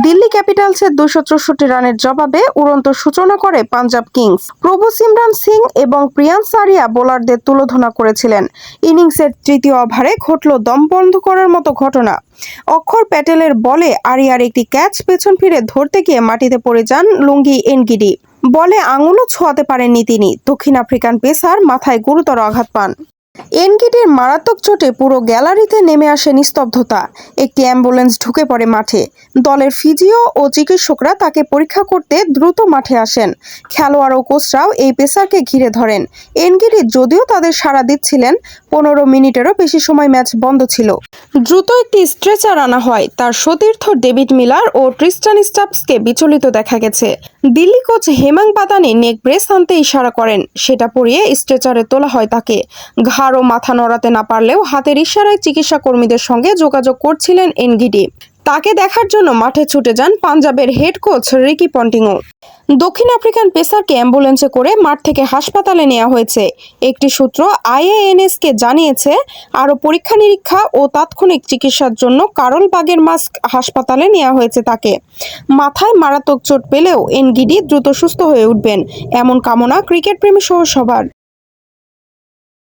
দিল্লি ক্যাপিটালসের 264 রানের জবাবে উড়ন্ত সূচনা করে পাঞ্জাব কিংস। প্রভু সিমরান সিং এবং প্রিয়ান্স আরিয়া বোলারদের তুলোধনা করেছিলেন। ইনিংসের তৃতীয় ওভারে ঘটল দম বন্ধ করার মতো ঘটনা। অক্ষর প্যাটেলের বলে আরিয়ার একটি ক্যাচ পেছন ফিরে ধরতে গিয়ে মাটিতে পড়ে যান লুঙ্গি এনগিডি। বলে আঙুলও ছোঁয়াতে পারেননি তিনি। দক্ষিণ আফ্রিকান পেসার মাথায় গুরুতর আঘাত পান। এনগিডির মারাত্মক চোটে পুরো গ্যালারিতে নেমে আসে নিস্তব্ধতা। একটি অ্যাম্বুলেন্স ঢুকে পড়ে মাঠে। দলের ফিজিও ও চিকিৎসকরা তাকে পরীক্ষা করতে দ্রুত মাঠে আসেন। খেলোয়াড় ও কোচরাও এই পেসারকে ঘিরে ধরেন। এনগিডি যদিও তাদের সাড়া দিচ্ছিলেন, 15 মিনিটেরও বেশি সময় ম্যাচ বন্ধ ছিল। দ্রুত একটি স্ট্রেচার আনা হয়। তার সতীর্থ ডেভিড মিলার ও ট্রিস্টান স্টাপসকে বিচলিত দেখা গেছে। দিল্লি কোচ হেমাং বাদানি নেক ব্রেস আনতে ইশারা করেন, সেটা পরিয়ে স্ট্রেচারে তোলা হয় তাকে। ঘাড় ও মাথা নড়াতে না পারলেও হাতের ইশারায় চিকিৎসা কর্মীদের সঙ্গে যোগাযোগ করছিলেন এনগিডি। তাকে দেখার জন্য মাঠে ছুটে যান পাঞ্জাবের হেড কোচ রিকি পন্টিংও। দক্ষিণ আফ্রিকান পেসারকে অ্যাম্বুলেন্সে করে মাঠ থেকে হাসপাতালে নেওয়া হয়েছে। একটি সূত্র আইএএনএসকে জানিয়েছে, আরও পরীক্ষা নিরীক্ষা ও তাৎক্ষণিক চিকিৎসার জন্য কারল বাগেরমাস্ক হাসপাতালে নেওয়া হয়েছে তাকে। মাথায় মারাত্মক চোট পেলেও এনগিডি দ্রুত সুস্থ হয়ে উঠবেন, এমন কামনা ক্রিকেট প্রেমী সহ সবার।